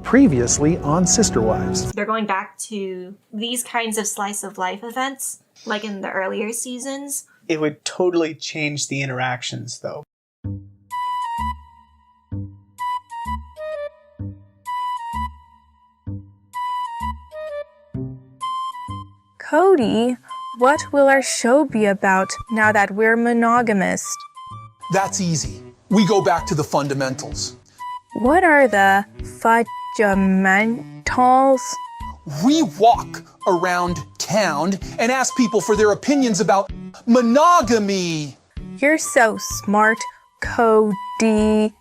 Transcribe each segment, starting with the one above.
Previously on Sister Wives. They're going back to these kinds of slice of life events, like in the earlier seasons. It would totally change the interactions, though. Cody, what will our show be about now that we're monogamous? That's easy. We go back to the fundamentals. What are the fundamentals? We walk around town and ask people for their opinions about monogamy. You're so smart, Cody.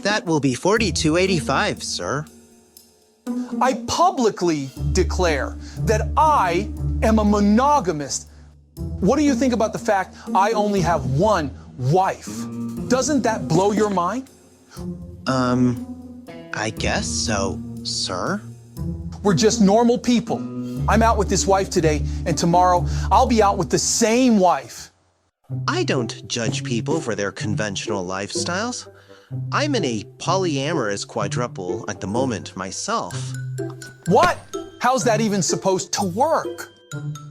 That will be $42.85, sir. I publicly declare that I am a monogamist. What do you think about the fact I only have one wife? Doesn't that blow your mind? I guess so, sir. We're just normal people. I'm out with this wife today, and tomorrow I'll be out with the same wife. I don't judge people for their conventional lifestyles. I'm in a polyamorous quadruple at the moment myself. What? How's that even supposed to work?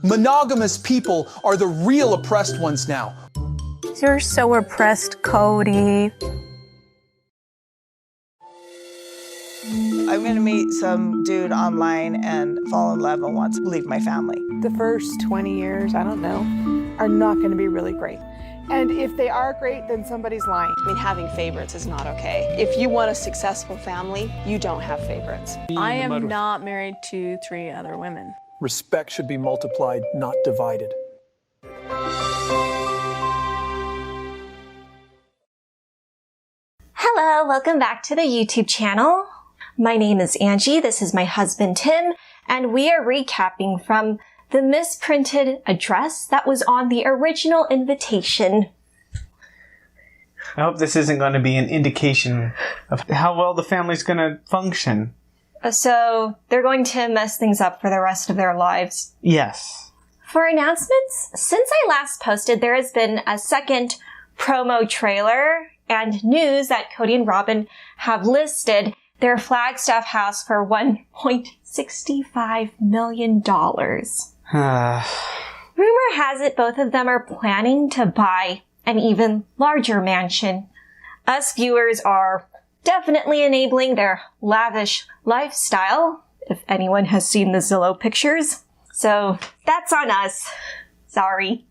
Monogamous people are the real oppressed ones now. You're so oppressed, Cody. I'm going to meet some dude online and fall in love and want to leave my family. The first 20 years, I don't know, are not going to be really great. And if they are great, then somebody's lying. I mean, having favorites is not okay. If you want a successful family, you don't have favorites. I am not married to 3 other women. Respect should be multiplied, not divided. Hello, welcome back to the YouTube channel. My name is Angie, this is my husband Tim, and we are recapping from the misprinted address that was on the original invitation. I hope this isn't going to be an indication of how well the family's going to function. So, they're going to mess things up for the rest of their lives. Yes. For announcements, since I last posted, there has been a second promo trailer and news that Cody and Robyn have listed their Flagstaff house for $1.65 million. Rumor has it both of them are planning to buy an even larger mansion. Us viewers are definitely enabling their lavish lifestyle, if anyone has seen the Zillow pictures. So that's on us. Sorry.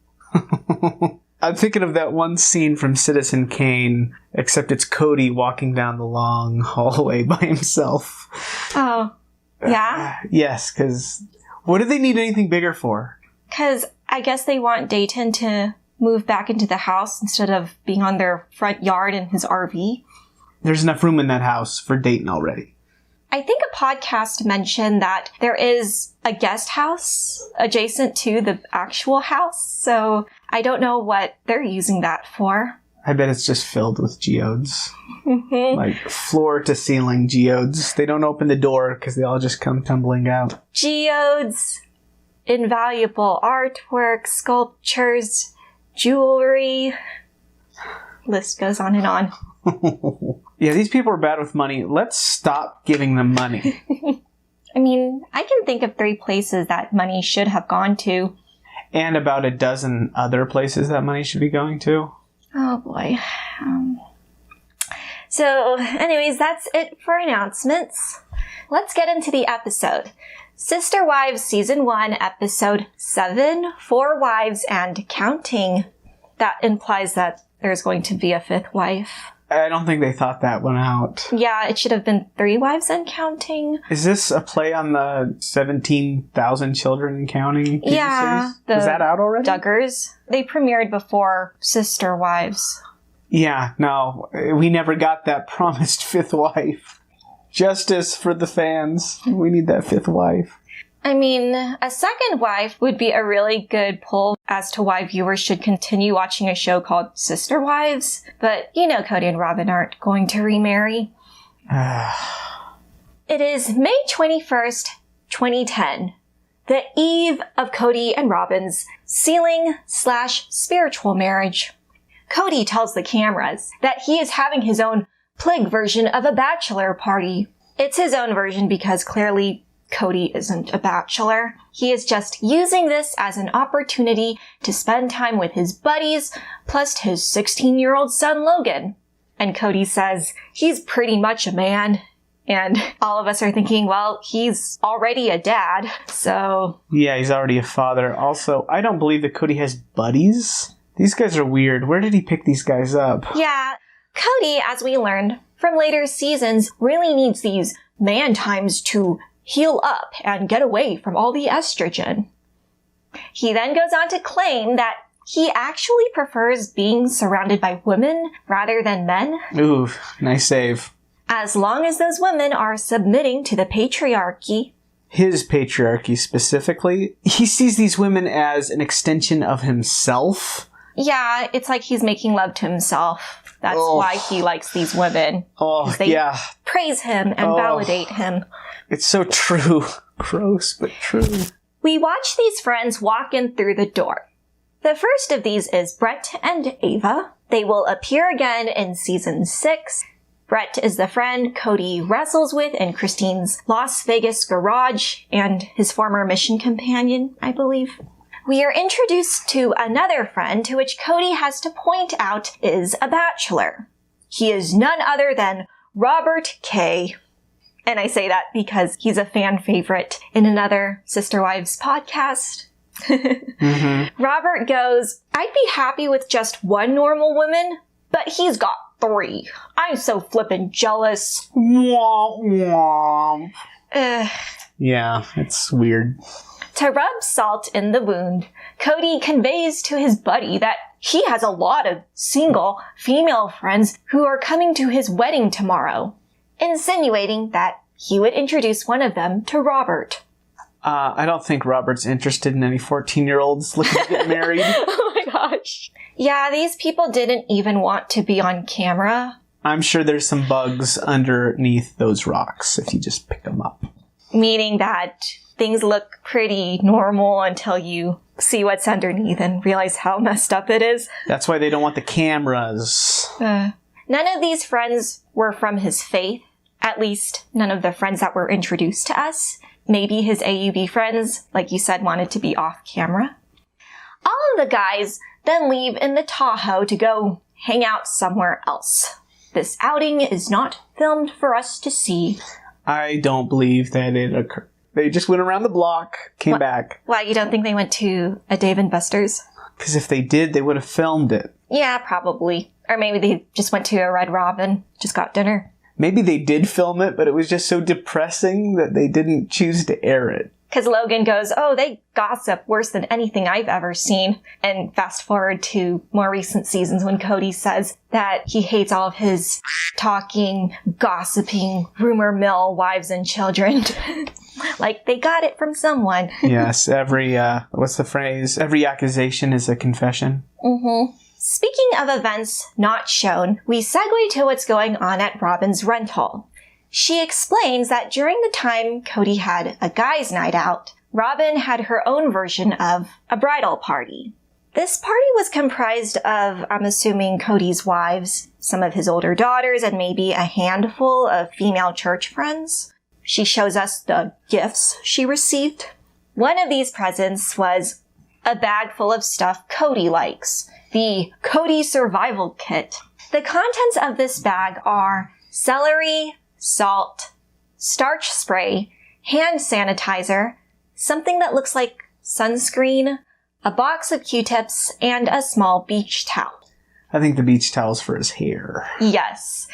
I'm thinking of that one scene from Citizen Kane, except it's Cody walking down the long hallway by himself. Oh, yeah? Yes, because what do they need anything bigger for? Because I guess they want Dayton to move back into the house instead of being on their front yard in his RV. There's enough room in that house for Dayton already. I think a podcast mentioned that there is a guest house adjacent to the actual house, so I don't know what they're using that for. I bet it's just filled with geodes. Like floor to ceiling geodes. They don't open the door because they all just come tumbling out. Geodes, invaluable artwork, sculptures, jewelry. List goes on and on. Yeah, these people are bad with money. Let's stop giving them money. I mean, I can think of 3 places that money should have gone to. And about a dozen other places that money should be going to. Oh boy. So, anyways, that's it for announcements. Let's get into the episode. Sister Wives Season 1, Episode 7, 4 Wives and Counting. That implies that there's going to be a 5th wife. I don't think they thought that one out. Yeah, it should have been 3 wives and counting. Is this a play on the 17,000 Children and Counting TV series? Is that out already? Duggars. They premiered before Sister Wives. Yeah, no, we never got that promised 5th wife. Justice for the fans. We need that 5th wife. I mean, a 2nd wife would be a really good pull as to why viewers should continue watching a show called Sister Wives. But you know Cody and Robyn aren't going to remarry. It is May 21st, 2010. the eve of Kody and Robyn's sealing/spiritual marriage. Kody tells the cameras that he is having his own plig version of a bachelor party. It's his own version because clearly Kody isn't a bachelor. He is just using this as an opportunity to spend time with his buddies, plus his 16-year-old son Logan. And Kody says he's pretty much a man. And all of us are thinking, well, he's already a dad, so... Yeah, he's already a father. Also, I don't believe that Kody has buddies. These guys are weird. Where did he pick these guys up? Yeah, Kody, as we learned from later seasons, really needs these man times to heal up and get away from all the estrogen. He then goes on to claim that he actually prefers being surrounded by women rather than men. Ooh, nice save. As long as those women are submitting to the patriarchy. His patriarchy specifically. He sees these women as an extension of himself. Yeah, it's like he's making love to himself. That's why he likes these women. Oh, they yeah. praise him and validate him. It's so true. Gross, but true. We watch these friends walk in through the door. The first of these is Brett and Ava. They will appear again in season 6. Brett is the friend Kody wrestles with in Christine's Las Vegas garage and his former mission companion, I believe. We are introduced to another friend to which Kody has to point out is a bachelor. He is none other than Robert K. And I say that because he's a fan favorite in another Sister Wives podcast. Robert goes, I'd be happy with just one normal woman, but he's got 3. I'm so flippin' jealous. Womp womp. Yeah, it's weird. To rub salt in the wound, Kody conveys to his buddy that he has a lot of single female friends who are coming to his wedding tomorrow, insinuating that he would introduce one of them to Robert. I don't think Robert's interested in any 14-year-olds looking to get married. Oh my gosh. Yeah, these people didn't even want to be on camera. I'm sure there's some bugs underneath those rocks if you just pick them up. Meaning that things look pretty normal until you see what's underneath and realize how messed up it is. That's why they don't want the cameras. None of these friends were from his faith. At least, none of the friends that were introduced to us. Maybe his AUB friends, like you said, wanted to be off camera. All of the guys then leave in the Tahoe to go hang out somewhere else. This outing is not filmed for us to see. I don't believe that it occurred. They just went around the block, came back. Why, you don't think they went to a Dave & Buster's? Because if they did, they would have filmed it. Yeah, probably. Or maybe they just went to a Red Robin, just got dinner. Maybe they did film it, but it was just so depressing that they didn't choose to air it. Because Logan goes, oh, they gossip worse than anything I've ever seen. And fast forward to more recent seasons when Kody says that he hates all of his talking, gossiping, rumor mill wives and children. Like, they got it from someone. Yes, every, what's the phrase? Every accusation is a confession. Mm-hmm. Speaking of events not shown, we segue to what's going on at Robyn's rental. She explains that during the time Kody had a guy's night out, Robyn had her own version of a bridal party. This party was comprised of, I'm assuming, Kody's wives, some of his older daughters, and maybe a handful of female church friends. She shows us the gifts she received. One of these presents was a bag full of stuff Kody likes, the Kody Survival Kit. The contents of this bag are celery, salt, starch spray, hand sanitizer, something that looks like sunscreen, a box of Q-tips, and a small beach towel. I think the beach towel's for his hair. Yes,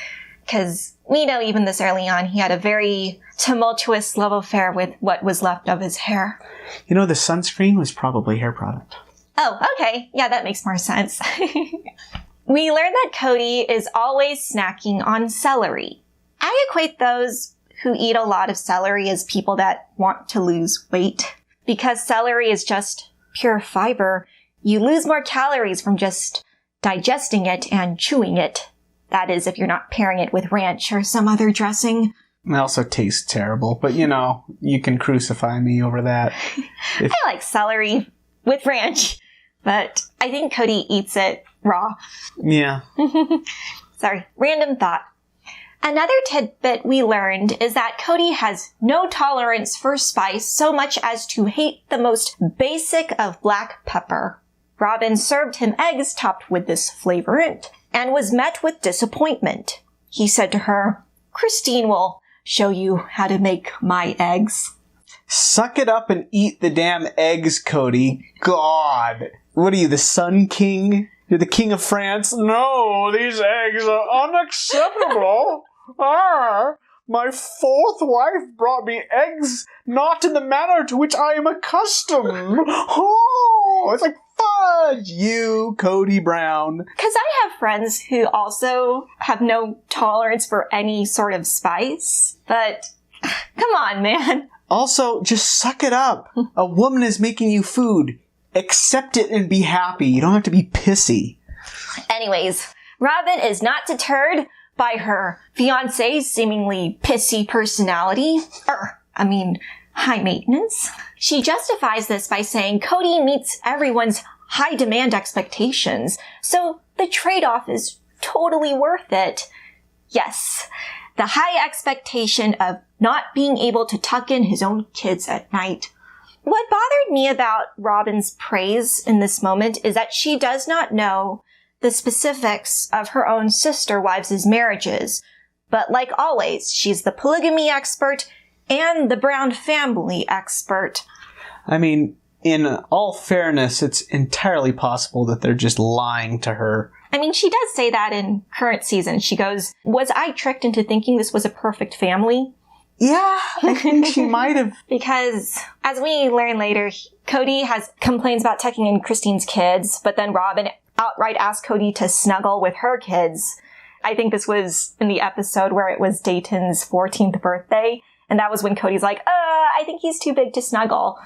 because we know even this early on he had a very tumultuous love affair with what was left of his hair. You know, the sunscreen was probably hair product. Oh, okay. Yeah, that makes more sense. We learn that Kody is always snacking on celery. I equate those who eat a lot of celery as people that want to lose weight. Because celery is just pure fiber, you lose more calories from just digesting it and chewing it. That is, if you're not pairing it with ranch or some other dressing. It also tastes terrible, but you know, you can crucify me over that. I like celery with ranch, but I think Cody eats it raw. Yeah. Sorry, random thought. Another tidbit we learned is that Cody has no tolerance for spice so much as to hate the most basic of black pepper. Robyn served him eggs topped with this flavorant and was met with disappointment. He said to her, "Christine will show you how to make my eggs." Suck it up and eat the damn eggs, Cody. God. What are you, the Sun King? You're the King of France? No, these eggs are unacceptable. My fourth wife brought me eggs not in the manner to which I am accustomed. Oh, it's like fudge, you, Cody Brown. Because I have friends who also have no tolerance for any sort of spice, but come on, man. Also, just suck it up. A woman is making you food. Accept it and be happy. You don't have to be pissy. Anyways, Robyn is not deterred by her fiancé's seemingly pissy personality. High maintenance. She justifies this by saying Cody meets everyone's high demand expectations, so the trade-off is totally worth it. Yes, the high expectation of not being able to tuck in his own kids at night. What bothered me about Robyn's praise in this moment is that she does not know the specifics of her own sister wives' marriages. But like always, she's the polygamy expert and the Brown family expert. I mean, in all fairness, it's entirely possible that they're just lying to her. I mean, she does say that in current season. She goes, "Was I tricked into thinking this was a perfect family?" Yeah, I think she might have. Because, as we learn later, Cody has complaints about tucking in Christine's kids, but then Robyn outright asked Cody to snuggle with her kids. I think this was in the episode where it was Dayton's 14th birthday, and that was when Cody's like, I think he's too big to snuggle.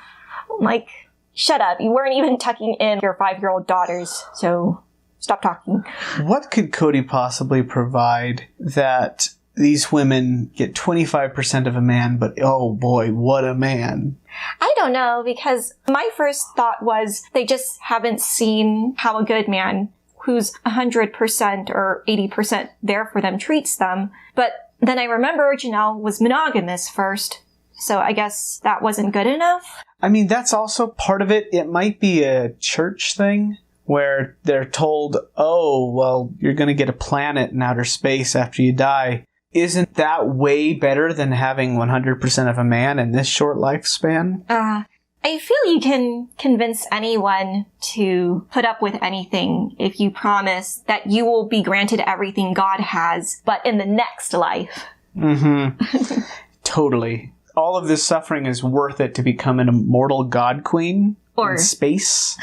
I'm like, shut up. You weren't even tucking in your 5-year-old daughters, so stop talking. What could Cody possibly provide that these women get 25% of a man, but oh boy, what a man. I don't know, because my first thought was they just haven't seen how a good man who's 100% or 80% there for them treats them. But then I remember Janelle was monogamous first, so I guess that wasn't good enough. I mean, that's also part of it. It might be a church thing where they're told, oh, well, you're going to get a planet in outer space after you die. Isn't that way better than having 100% of a man in this short lifespan? I feel you can convince anyone to put up with anything if you promise that you will be granted everything God has, but in the next life. Mm-hmm. Totally. All of this suffering is worth it to become an immortal god queen or in space.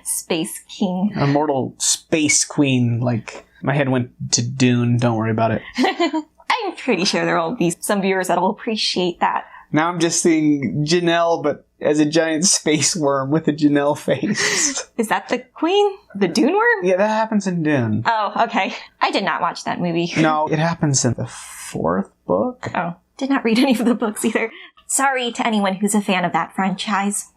Space king. Immortal space queen. Like, my head went to Dune. Don't worry about it. I'm pretty sure there will be some viewers that will appreciate that. Now I'm just seeing Janelle, but as a giant space worm with a Janelle face. Is that the queen? The Dune worm? Yeah, that happens in Dune. Oh, okay. I did not watch that movie. No, it happens in the 4th book. Oh, did not read any of the books either. Sorry to anyone who's a fan of that franchise.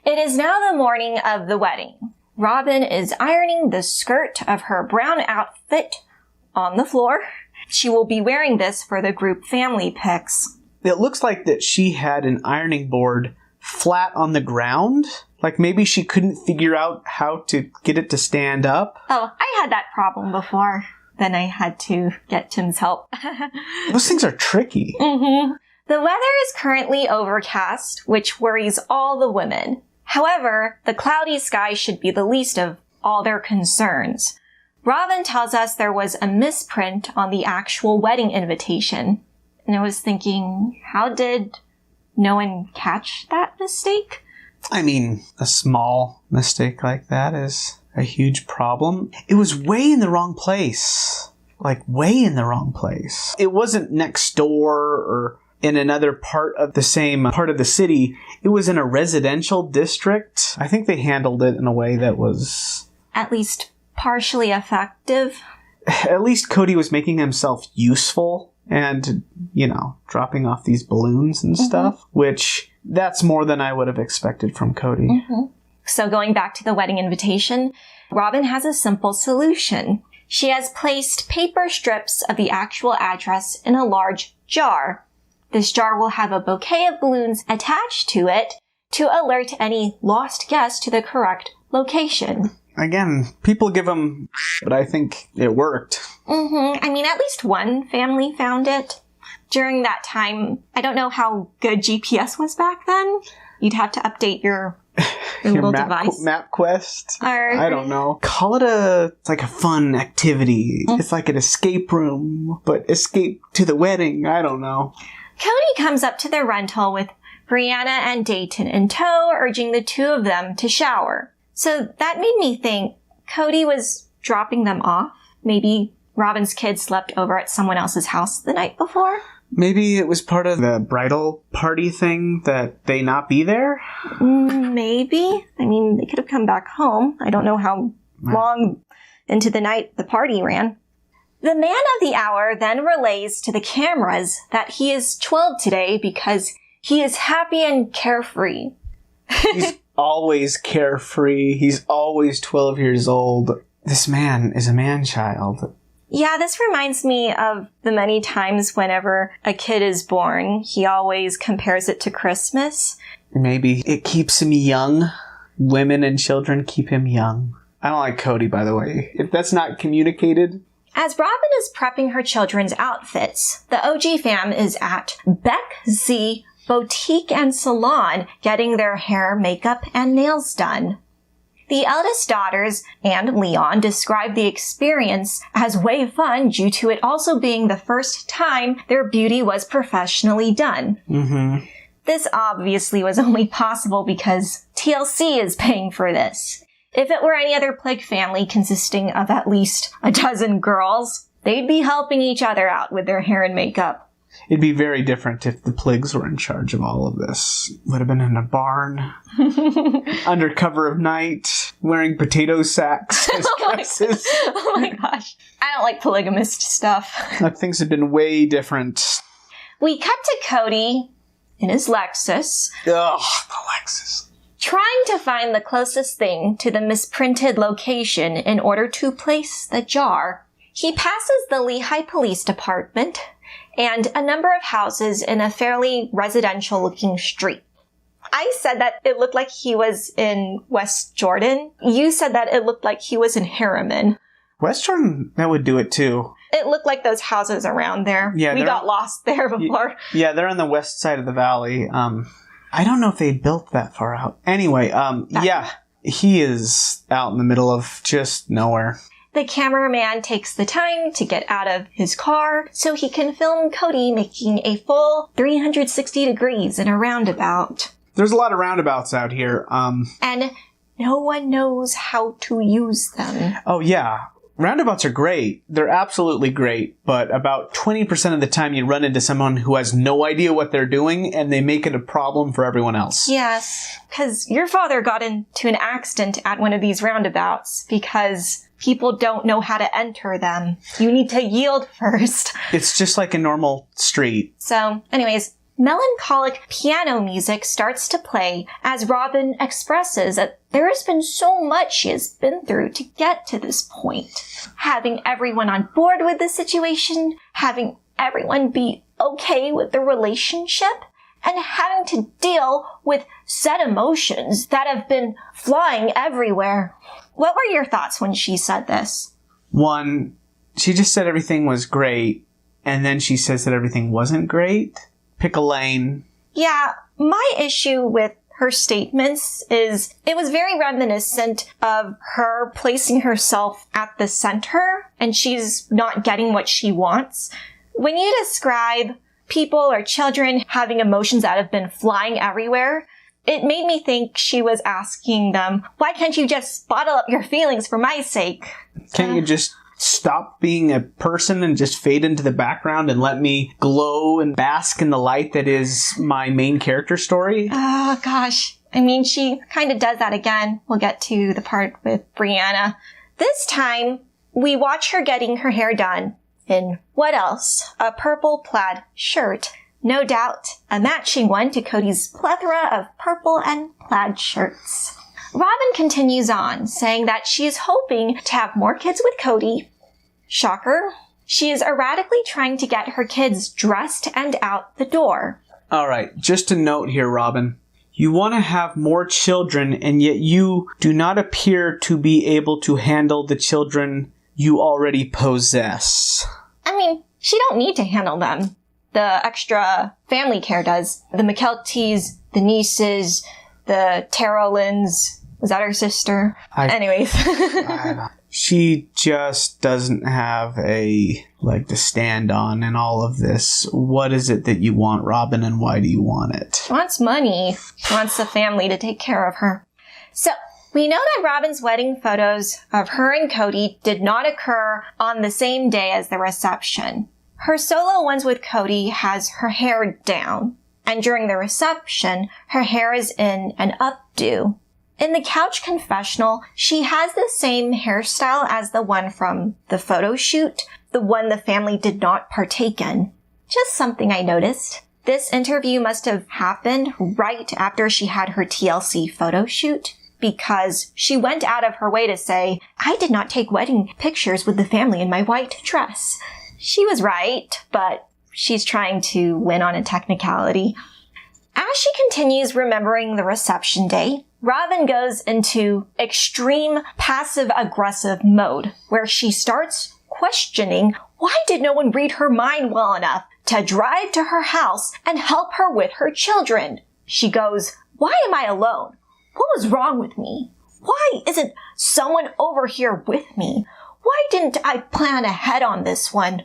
It is now the morning of the wedding. Robyn is ironing the skirt of her brown outfit on the floor. She will be wearing this for the group family pics. It looks like that she had an ironing board flat on the ground. Like maybe she couldn't figure out how to get it to stand up. Oh, I had that problem before. Then I had to get Tim's help. Those things are tricky. Mm-hmm. The weather is currently overcast, which worries all the women. However, the cloudy sky should be the least of all their concerns. Robyn tells us there was a misprint on the actual wedding invitation. And I was thinking, how did no one catch that mistake? I mean, a small mistake like that is a huge problem. It was way in the wrong place. Like, way in the wrong place. It wasn't next door or in another part of the same part of the city. It was in a residential district. I think they handled it in a way that was at least partially effective. At least Cody was making himself useful And, dropping off these balloons and stuff, which that's more than I would have expected from Kody. So going back to the wedding invitation, Robyn has a simple solution. She has placed paper strips of the actual address in a large jar. This jar will have a bouquet of balloons attached to it to alert any lost guests to the correct location. Again, people give them, but I think it worked. I mean, at least one family found it. During that time, I don't know how good GPS was back then. You'd have to update your little device. MapQuest? I don't know. Call it a fun activity. It's like an escape room, but escape to the wedding. I don't know. Kody comes up to the rental with Brianna and Dayton in tow, urging the two of them to shower. So that made me think Kody was dropping them off. Maybe Robyn's kids slept over at someone else's house the night before. Maybe it was part of the bridal party thing that they not be there? Maybe. I mean, they could have come back home. I don't know how long into the night the party ran. The man of the hour then relays to the cameras that he is 12 today because he is happy and carefree. He's always carefree. He's always 12 years old. This man is a man-child. Yeah, this reminds me of the many times whenever a kid is born, he always compares it to Christmas. Maybe it keeps him young. Women and children keep him young. I don't like Kody, by the way. If that's not communicated. As Robyn is prepping her children's outfits, the OG fam is at Beck Z Boutique and Salon getting their hair, makeup, and nails done. The eldest daughters and Leon describe the experience as way fun due to it also being the first time their beauty was professionally done. This obviously was only possible because TLC is paying for this. If it were any other Plig family consisting of at least a dozen girls, they'd be helping each other out with their hair and makeup. It'd be very different if the Pligs were in charge of all of this. Would have been in a barn, under cover of night, wearing potato sacks as dresses. Oh my gosh. I don't like polygamist stuff. Things have been way different. We cut to Kody in his Lexus. Ugh, the Lexus. Trying to find the closest thing to the misprinted location in order to place the jar. He passes the Lehigh Police Department and a number of houses in a fairly residential-looking street. I said that it looked like he was in West Jordan. You said that it looked like he was in Harriman. West Jordan, that would do it too. It looked like those houses around there. Yeah, we got lost there before. Yeah, they're on the west side of the valley. I don't know if they built that far out. Anyway, yeah, he is out in the middle of just nowhere. The cameraman takes the time to get out of his car so he can film Kody making a full 360 degrees in a roundabout. There's a lot of roundabouts out here. And no one knows how to use them. Oh, yeah. Roundabouts are great. They're absolutely great. But about 20% of the time you run into someone who has no idea what they're doing and they make it a problem for everyone else. Yes, because your father got into an accident at one of these roundabouts because people don't know how to enter them. You need to yield first. It's just like a normal street. So, anyways, melancholic piano music starts to play as Robyn expresses that there has been so much she has been through to get to this point. Having everyone on board with the situation, having everyone be okay with the relationship, and having to deal with sad emotions that have been flying everywhere. What were your thoughts when she said this? One, she just said everything was great, and then she says that everything wasn't great. Pick a lane. Yeah, my issue with her statements is it was very reminiscent of her placing herself at the center, and she's not getting what she wants. When you describe people or children having emotions that have been flying everywhere, it made me think she was asking them, why can't you just bottle up your feelings for my sake? Can't you just stop being a person and just fade into the background and let me glow and bask in the light that is my main character story? Oh, gosh. I mean, she kind of does that again. We'll get to the part with Brianna. This time, we watch her getting her hair done, in what else? A purple plaid shirt. No doubt, a matching one to Cody's plethora of purple and plaid shirts. Robyn continues on, saying that she is hoping to have more kids with Cody. Shocker. She is erratically trying to get her kids dressed and out the door. All right, just a note here, Robyn. You want to have more children, and yet you do not appear to be able to handle the children you already possess. I mean, she don't need to handle them. The extra family care does. The McKelties, the nieces, the Terrellins. Was that her sister? Anyways. She just doesn't have a leg to stand on in all of this. What is it that you want, Robyn, and why do you want it? She wants money. She wants the family to take care of her. So, we know that Robyn's wedding photos of her and Cody did not occur on the same day as the reception. Her solo ones with Cody has her hair down, and during the reception, her hair is in an updo. In the couch confessional, she has the same hairstyle as the one from the photo shoot, the one the family did not partake in. Just something I noticed. This interview must have happened right after she had her TLC photo shoot, because she went out of her way to say, "I did not take wedding pictures with the family in my white dress." She was right, but she's trying to win on a technicality. As she continues remembering the reception day, Robyn goes into extreme passive-aggressive mode, where she starts questioning why did no one read her mind well enough to drive to her house and help her with her children. She goes, "Why am I alone? What was wrong with me? Why isn't someone over here with me? Why didn't I plan ahead on this one?"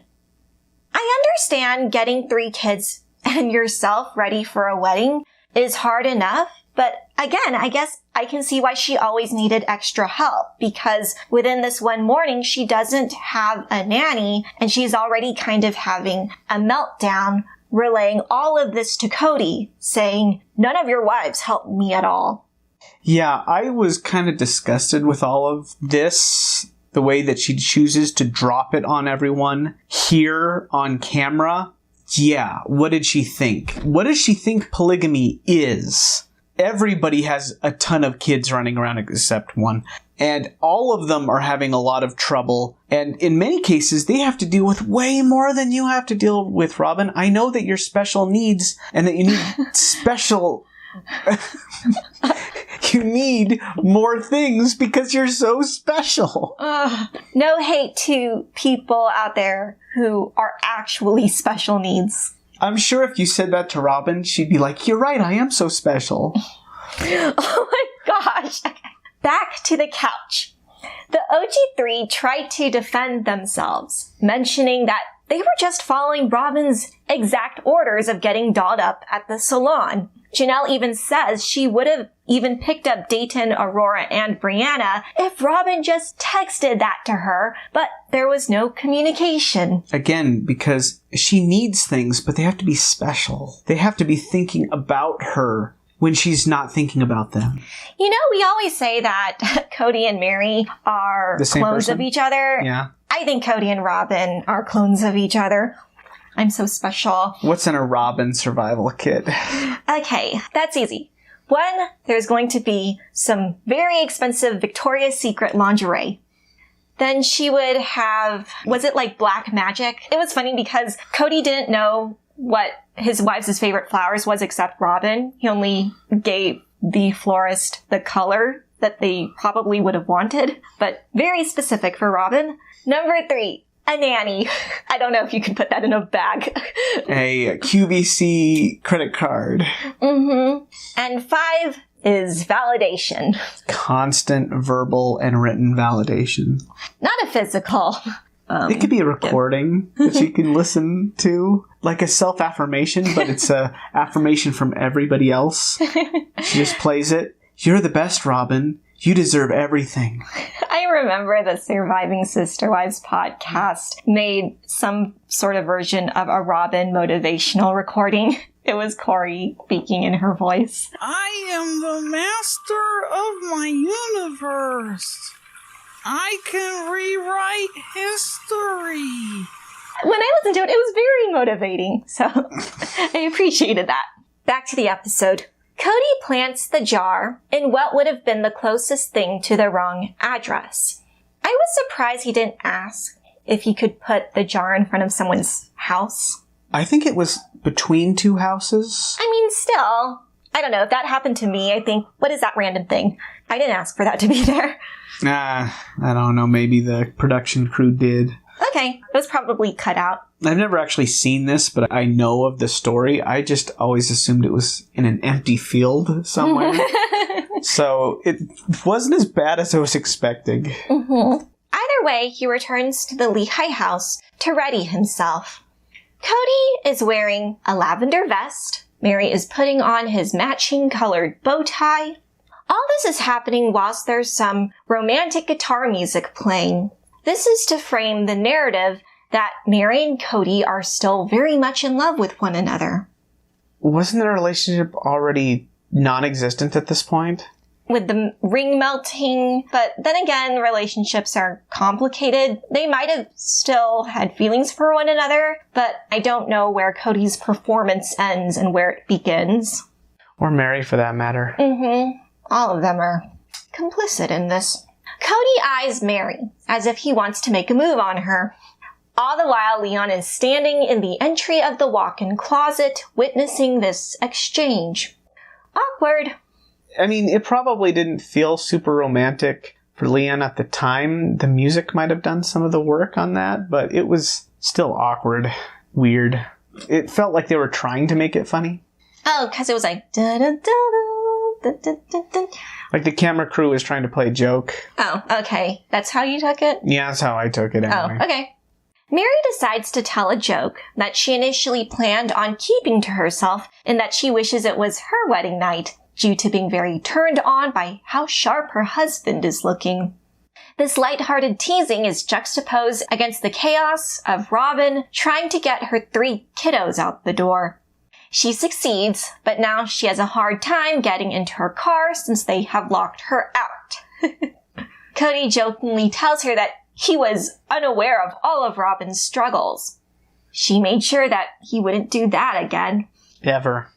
I understand getting 3 kids and yourself ready for a wedding is hard enough, but again, I guess I can see why she always needed extra help, because within this one morning, she doesn't have a nanny, and she's already kind of having a meltdown, relaying all of this to Cody, saying, "None of your wives helped me at all." Yeah, I was kind of disgusted with all of this. The way that she chooses to drop it on everyone here on camera. Yeah, what did she think? What does she think polygamy is? Everybody has a ton of kids running around except one. And all of them are having a lot of trouble. And in many cases, they have to deal with way more than you have to deal with, Robyn. I know that you're special needs and that you need special... You need more things because you're so special. No hate to people out there who are actually special needs. I'm sure if you said that to Robyn, she'd be like, "You're right, I am so special." Oh my gosh. Back to the couch. The OG3 tried to defend themselves, mentioning that they were just following Robyn's exact orders of getting dolled up at the salon. Janelle even says she would have even picked up Dayton, Aurora, and Brianna if Robyn just texted that to her, but there was no communication. Again, because she needs things, but they have to be special. They have to be thinking about her when she's not thinking about them. You know, we always say that Cody and Mary are the same clones person? of each other. Yeah. I think Cody and Robyn are clones of each other. I'm so special. What's in a Robyn survival kit? Okay, that's easy. 1, there's going to be some very expensive Victoria's Secret lingerie. Then she would have, was it like black magic? It was funny because Cody didn't know what his wife's favorite flowers was except Robyn. He only gave the florist the color that they probably would have wanted, but very specific for Robyn. Number 3, a nanny. I don't know if you can put that in a bag. A QVC credit card. Mm-hmm. And 5 is validation. Constant verbal and written validation. Not a physical. It could be a recording that you can listen to. Like a self-affirmation, but it's a affirmation from everybody else. She just plays it. "You're the best, Robyn. You deserve everything." I remember the Surviving Sister Wives podcast made some sort of version of a Robyn motivational recording. It was Corey speaking in her voice. "I am the master of my universe. I can rewrite history. When I listened to it, it was very motivating. So I appreciated that. Back to the episode. Cody plants the jar in what would have been the closest thing to the wrong address. I was surprised he didn't ask if he could put the jar in front of someone's house. I think it was between two houses. I mean, still, I don't know. If that happened to me, I think, what is that random thing? I didn't ask for that to be there. I don't know. Maybe the production crew did. Okay, it was probably cut out. I've never actually seen this, but I know of the story. I just always assumed it was in an empty field somewhere. So it wasn't as bad as I was expecting. Mm-hmm. Either way, he returns to the Lehigh house to ready himself. Cody is wearing a lavender vest. Mary is putting on his matching colored bow tie. All this is happening whilst there's some romantic guitar music playing. This is to frame the narrative that Mary and Cody are still very much in love with one another. Wasn't their relationship already non-existent at this point? With the ring melting, but then again, relationships are complicated. They might have still had feelings for one another, but I don't know where Cody's performance ends and where it begins. Or Mary, for that matter. Mm-hmm. All of them are complicit in this. Cody eyes Mary as if he wants to make a move on her. All the while, Leon is standing in the entry of the walk-in closet, witnessing this exchange. Awkward. I mean, it probably didn't feel super romantic for Leon at the time. The music might have done some of the work on that, but it was still awkward, weird. It felt like they were trying to make it funny. Oh, because it was like... Da, da, da, da, da, da, da. Like the camera crew was trying to play a joke. Oh, okay. That's how you took it? Yeah, that's how I took it anyway. Oh, okay. Mary decides to tell a joke that she initially planned on keeping to herself and that she wishes it was her wedding night, due to being very turned on by how sharp her husband is looking. This lighthearted teasing is juxtaposed against the chaos of Robyn trying to get her 3 kiddos out the door. She succeeds, but now she has a hard time getting into her car since they have locked her out. Cody jokingly tells her that he was unaware of all of Robyn's struggles. She made sure that he wouldn't do that again. Ever.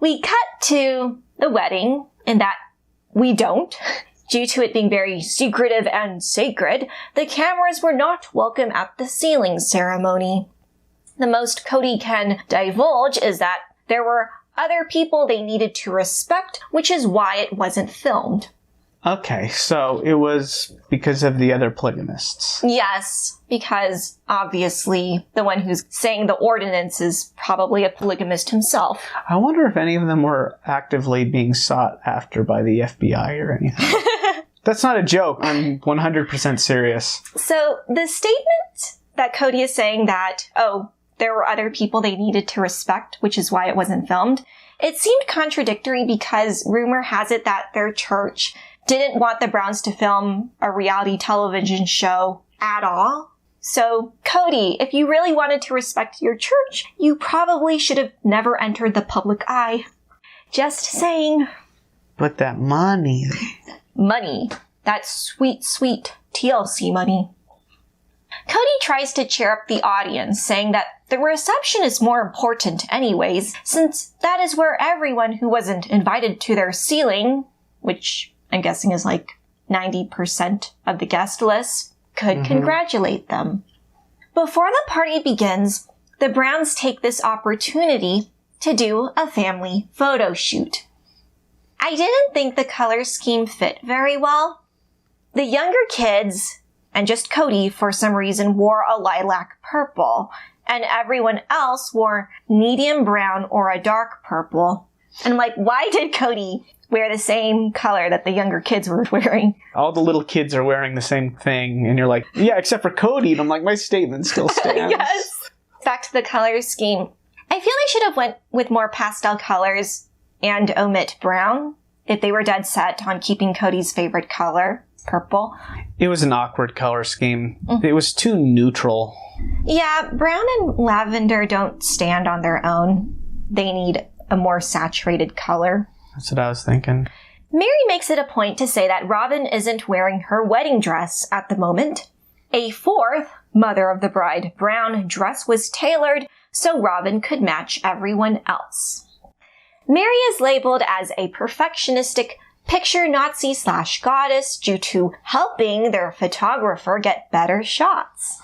We cut to the wedding, and that we don't. Due to it being very secretive and sacred, the cameras were not welcome at the sealing ceremony. The most Cody can divulge is that there were other people they needed to respect, which is why it wasn't filmed. Okay, so it was because of the other polygamists. Yes, because obviously the one who's saying the ordinance is probably a polygamist himself. I wonder if any of them were actively being sought after by the FBI or anything. That's not a joke. I'm 100% serious. So the statement that Cody is saying that, oh, there were other people they needed to respect, which is why it wasn't filmed, it seemed contradictory because rumor has it that their church didn't want the Browns to film a reality television show at all. So, Cody, if you really wanted to respect your church, you probably should have never entered the public eye. Just saying. But that money... Money. That sweet, sweet TLC money. Cody tries to cheer up the audience, saying that the reception is more important anyways, since that is where everyone who wasn't invited to their sealing, which I'm guessing is like 90% of the guest list, could congratulate them. Before the party begins, the Browns take this opportunity to do a family photo shoot. I didn't think the color scheme fit very well. The younger kids, and just Cody for some reason, wore a lilac purple, and everyone else wore medium brown or a dark purple. And like, why did Cody wear the same color that the younger kids were wearing? All the little kids are wearing the same thing, and you're like, yeah, except for Cody. And I'm like, my statement still stands. Yes. Back to the color scheme. I feel they should have went with more pastel colors and omit brown if they were dead set on keeping Cody's favorite color, purple. It was an awkward color scheme. It was too neutral. Yeah, brown and lavender don't stand on their own. They need a more saturated color. That's what I was thinking. Mary makes it a point to say that Robyn isn't wearing her wedding dress at the moment. A fourth, mother of the bride, brown dress was tailored so Robyn could match everyone else. Mary is labeled as a perfectionistic picture Nazi/goddess due to helping their photographer get better shots.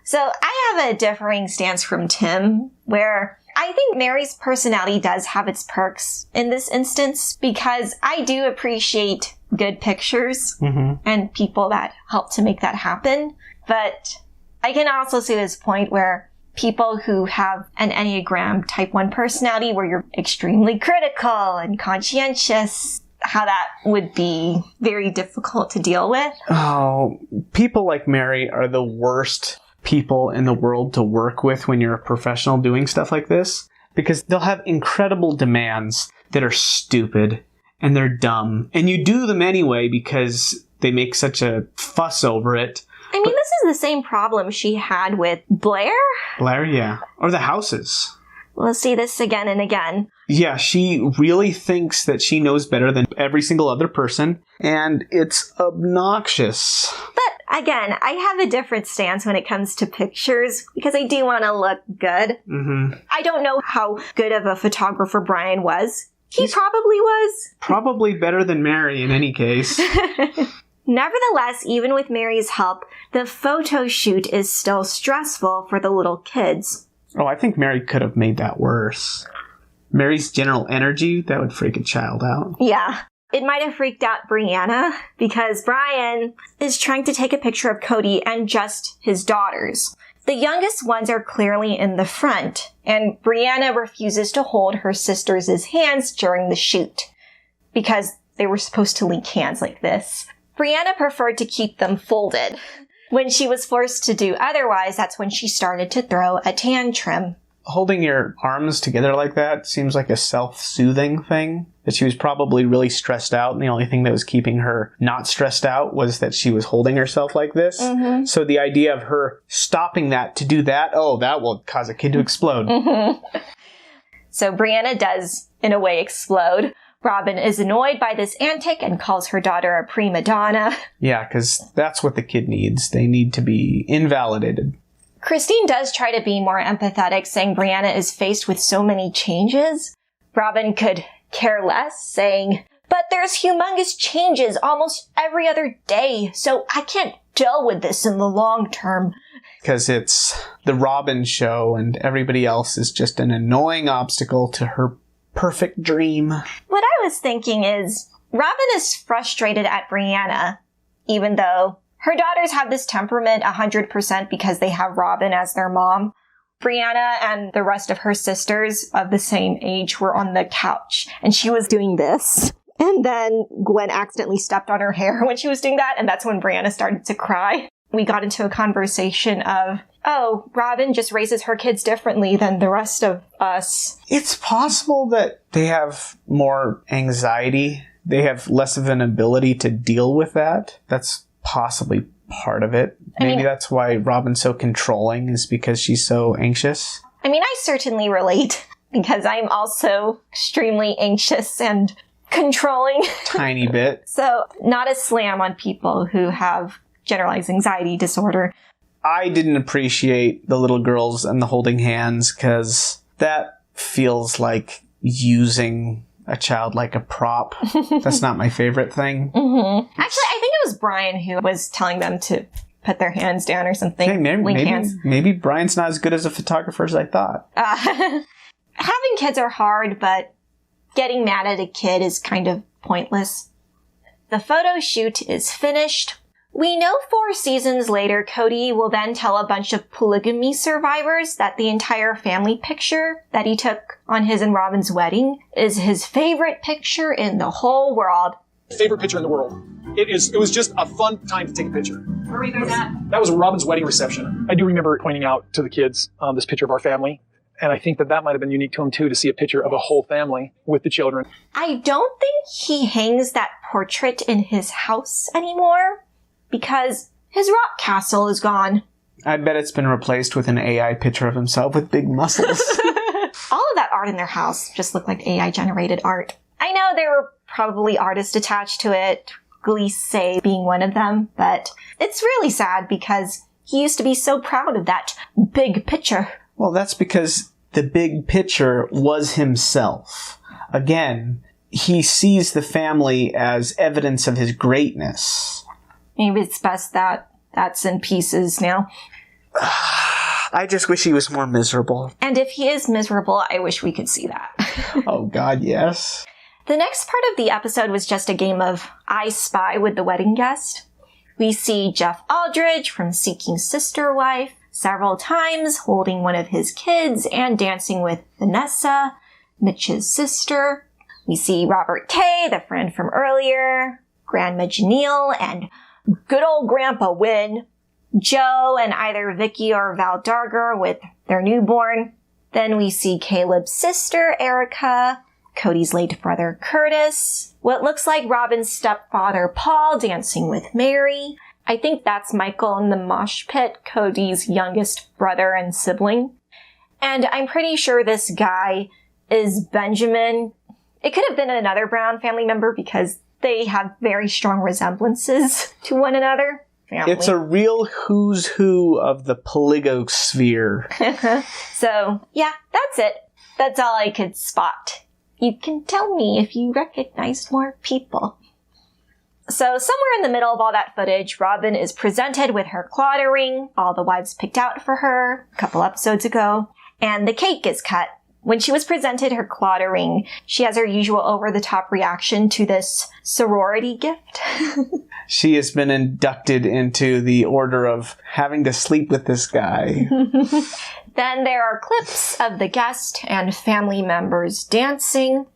So I have a differing stance from Tim, where I think Mary's personality does have its perks in this instance, because I do appreciate good pictures and people that help to make that happen. But I can also see this point where people who have an Enneagram type 1 personality, where you're extremely critical and conscientious, how that would be very difficult to deal with. Oh, people like Mary are the worst people in the world to work with when you're a professional doing stuff like this, because they'll have incredible demands that are stupid and they're dumb, and you do them anyway because they make such a fuss over it. I mean, this is the same problem she had with Blair. Blair, yeah. Or the houses. We'll see this again and again. Yeah, she really thinks that she knows better than every single other person, and it's obnoxious. But again, I have a different stance when it comes to pictures, because I do want to look good. I don't know how good of a photographer Brian was. He probably was. Probably better than Mary in any case. Nevertheless, even with Mary's help, the photo shoot is still stressful for the little kids. Oh, I think Mary could have made that worse. Mary's general energy, that would freak a child out. Yeah. It might have freaked out Brianna, because Brian is trying to take a picture of Cody and just his daughters. The youngest ones are clearly in the front, and Brianna refuses to hold her sisters' hands during the shoot, because they were supposed to link hands like this. Brianna preferred to keep them folded. When she was forced to do otherwise, that's when she started to throw a tantrum. Holding your arms together like that seems like a self-soothing thing. That she was probably really stressed out, and the only thing that was keeping her not stressed out was that she was holding herself like this. So the idea of her stopping that to do that, oh, that will cause a kid to explode. So Brianna does, in a way, explode. Robyn is annoyed by this antic and calls her daughter a prima donna. Yeah, because that's what the kid needs. They need to be invalidated. Christine does try to be more empathetic, saying Brianna is faced with so many changes. Robyn could care less, saying, but there's humongous changes almost every other day, so I can't deal with this in the long term. Because it's the Robyn show, and everybody else is just an annoying obstacle to her perfect dream. What I was thinking is, Robyn is frustrated at Brianna, even though her daughters have this temperament 100% because they have Robyn as their mom. Brianna and the rest of her sisters of the same age were on the couch, and she was doing this. And then Gwen accidentally stepped on her hair when she was doing that, and that's when Brianna started to cry. We got into a conversation of, oh, Robyn just raises her kids differently than the rest of us. It's possible that they have more anxiety. They have less of an ability to deal with that. That's possibly part of it. Maybe that's why Robyn's so controlling, is because she's so anxious. I mean, I certainly relate, because I'm also extremely anxious and controlling. Tiny bit. So, not a slam on people who have generalized anxiety disorder. I didn't appreciate the little girls and the holding hands, because that feels like using a child like a prop. That's not my favorite thing. Actually, I think it was Brian who was telling them to put their hands down or something. Hey, maybe Brian's not as good as a photographer as I thought. Having kids are hard, but getting mad at a kid is kind of pointless. The photo shoot is finished. We know 4 seasons later, Cody will then tell a bunch of polygamy survivors that the entire family picture that he took on his and Robyn's wedding is his favorite picture in the whole world. Favorite picture in the world. It was just a fun time to take a picture. Where were you guys at? That was Robyn's wedding reception. I do remember pointing out to the kids this picture of our family. And I think that might have been unique to him, too, to see a picture of a whole family with the children. I don't think he hangs that portrait in his house anymore, because his rock castle is gone. I bet it's been replaced with an AI picture of himself with big muscles. All of that art in their house just looked like AI-generated art. I know there were probably artists attached to it, Glisse being one of them, but it's really sad because he used to be so proud of that big picture. Well, that's because the big picture was himself. Again, he sees the family as evidence of his greatness. Maybe it's best that that's in pieces now. I just wish he was more miserable. And if he is miserable, I wish we could see that. Oh, God, yes. The next part of the episode was just a game of I Spy with the wedding guest. We see Jeff Aldridge from Seeking Sister Wife several times holding one of his kids and dancing with Vanessa, Mitch's sister. We see Robert K., the friend from earlier, Grandma Janelle, and good old Grandpa Wynn, Joe, and either Vicky or Val Darger with their newborn. Then we see Caleb's sister, Erica, Cody's late brother, Curtis, what looks like Robyn's stepfather, Paul, dancing with Mary. I think that's Michael in the mosh pit, Cody's youngest brother and sibling. And I'm pretty sure this guy is Benjamin. It could have been another Brown family member because they have very strong resemblances to one another. Family. It's a real who's who of the polygosphere. So, yeah, that's it. That's all I could spot. You can tell me if you recognized more people. So, somewhere in the middle of all that footage, Robyn is presented with her clawder ring, all the wives picked out for her a couple episodes ago, and the cake is cut. When she was presented her clawder ring, she has her usual over-the-top reaction to this sorority gift. She has been inducted into the order of having to sleep with this guy. Then there are clips of the guest and family members dancing.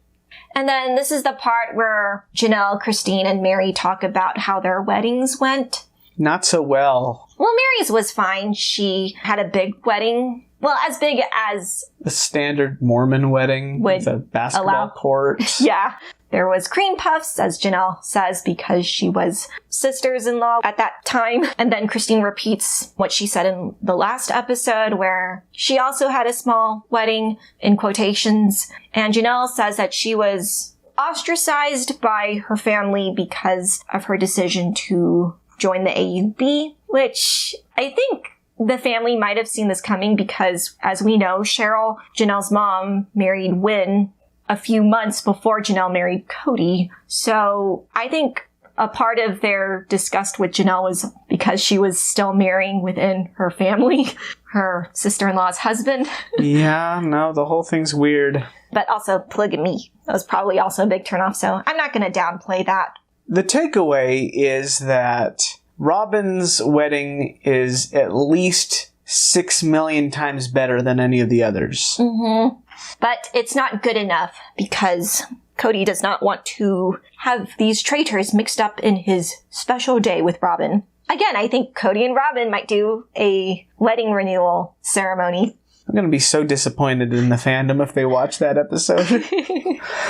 And then this is the part where Janelle, Christine, and Mary talk about how their weddings went. Not so well. Well, Mary's was fine. She had a big wedding. Well, as big as the standard Mormon wedding with a basketball court. Yeah. There was cream puffs, as Janelle says, because she was sisters-in-law at that time. And then Christine repeats what she said in the last episode, where she also had a small wedding, in quotations. And Janelle says that she was ostracized by her family because of her decision to join the AUB, which I think the family might have seen this coming because, as we know, Cheryl, Janelle's mom, married Wynn a few months before Janelle married Cody. So I think a part of their disgust with Janelle was because she was still marrying within her family, her sister-in-law's husband. Yeah, no, the whole thing's weird. But also polygamy. That was probably also a big turnoff, so I'm not going to downplay that. The takeaway is that Robyn's wedding is at least 6 million times better than any of the others. Mm-hmm. But it's not good enough because Cody does not want to have these traitors mixed up in his special day with Robyn. Again, I think Cody and Robyn might do a wedding renewal ceremony. I'm going to be so disappointed in the fandom if they watch that episode.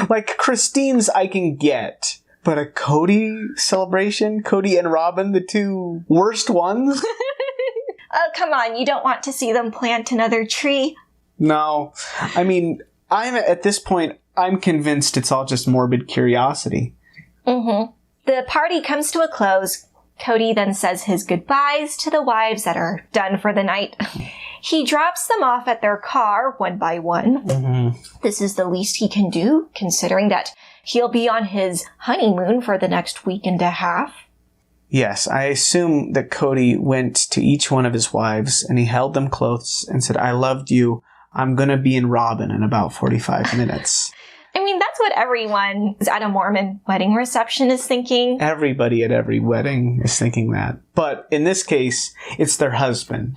Like, Christine's I can get. But a Cody celebration? Cody and Robyn, the two worst ones? Oh, come on. You don't want to see them plant another tree? No. I mean, at this point, I'm convinced it's all just morbid curiosity. Mm-hmm. The party comes to a close. Cody then says his goodbyes to the wives that are done for the night. He drops them off at their car one by one. Mm-hmm. This is the least he can do, considering that he'll be on his honeymoon for the next week and a half. Yes, I assume that Cody went to each one of his wives and he held them close and said, I loved you. I'm going to be in Robyn in about 45 minutes. I mean, that's what everyone at a Mormon wedding reception is thinking. Everybody at every wedding is thinking that. But in this case, it's their husband.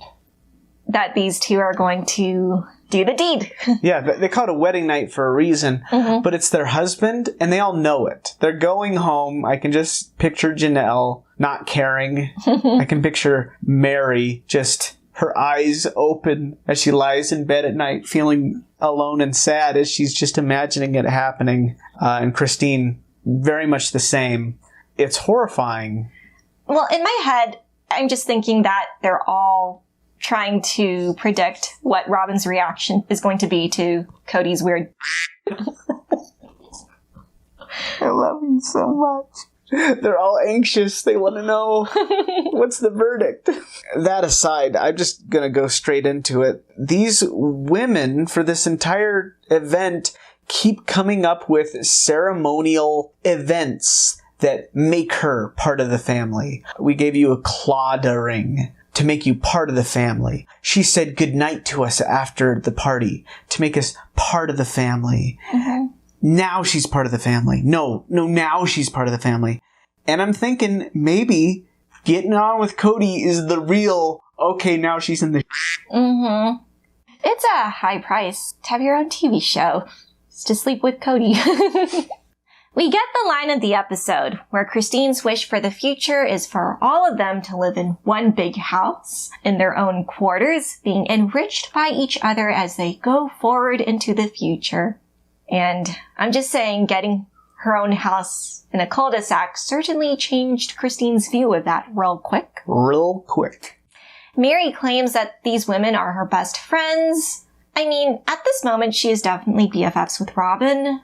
That these two are going to do the deed. Yeah, they call it a wedding night for a reason, but it's their husband, and they all know it. They're going home. I can just picture Janelle not caring. I can picture Mary just her eyes open as she lies in bed at night, feeling alone and sad as she's just imagining it happening. And Christine, very much the same. It's horrifying. Well, in my head, I'm just thinking that they're all trying to predict what Robyn's reaction is going to be to Cody's weird. I love you so much. They're all anxious. They want to know what's the verdict. That aside, I'm just going to go straight into it. These women for this entire event keep coming up with ceremonial events that make her part of the family. We gave you a Claudia ring to make you part of the family. She said goodnight to us after the party to make us part of the family. Mm-hmm. Now she's part of the family. No, now she's part of the family. And I'm thinking maybe getting on with Cody is the real, okay, now she's in the Mm-hmm. It's a high price to have your own TV show. Just to sleep with Cody. We get the line of the episode where Christine's wish for the future is for all of them to live in one big house in their own quarters, being enriched by each other as they go forward into the future. And I'm just saying, getting her own house in a cul-de-sac certainly changed Christine's view of that real quick. Real quick. Mary claims that these women are her best friends. I mean, at this moment, she is definitely BFFs with Robyn.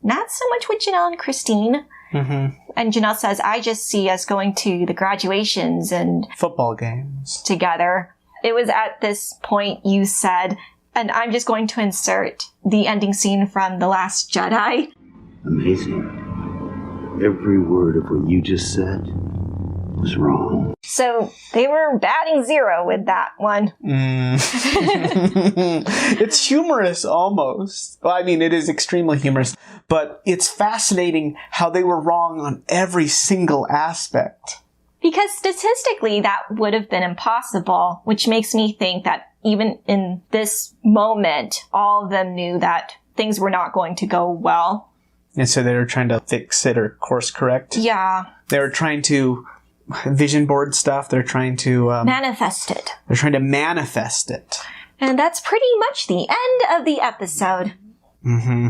Not so much with Janelle and Christine. Mm-hmm. And Janelle says, I just see us going to the graduations and football games together. It was at this point you said, and I'm just going to insert the ending scene from The Last Jedi. Amazing. Every word of what you just said was wrong. So they were batting zero with that one. It's humorous almost. Well, I mean, it is extremely humorous, but it's fascinating how they were wrong on every single aspect. Because statistically, that would have been impossible, which makes me think that even in this moment, all of them knew that things were not going to go well. And so they were trying to fix it or course correct? Yeah. They were trying to vision board stuff. They're trying to manifest it. They're trying to manifest it. And that's pretty much the end of the episode. Mm-hmm.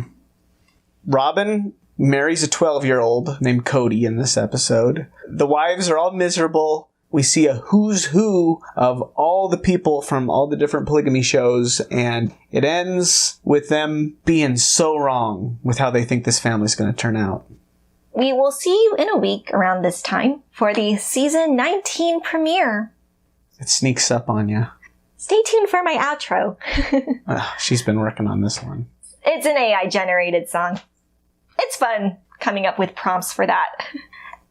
Robyn marries a 12-year-old named Cody in this episode. The wives are all miserable. We see a who's who of all the people from all the different polygamy shows, and it ends with them being so wrong with how they think this family's going to turn out. We will see you in a week around this time for the season 19 premiere. It sneaks up on you. Stay tuned for my outro. She's been working on this one. It's an AI-generated song. It's fun coming up with prompts for that.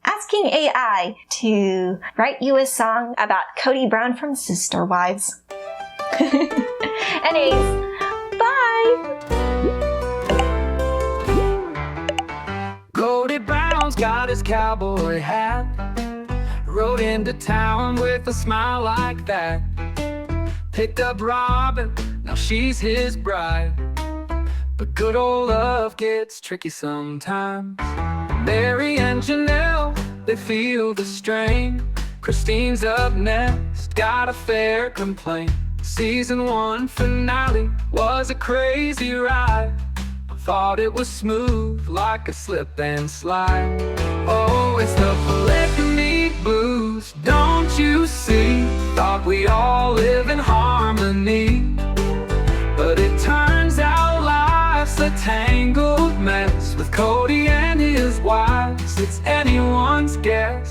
Asking AI to write you a song about Cody Brown from Sister Wives. Anyways, bye! Cody Brown's got his cowboy hat, rode into town with a smile like that. Picked up Robyn, now she's his bride. But good old love gets tricky sometimes. Mary and Janelle, they feel the strain. Christine's up next, got a fair complaint. Season 1 finale was a crazy ride. Thought it was smooth like a slip and slide. Oh, it's the polygamy blues, don't you see? Thought we all live in harmony, but it turns out life's a tangled mess with Cody and his wives. It's anyone's guess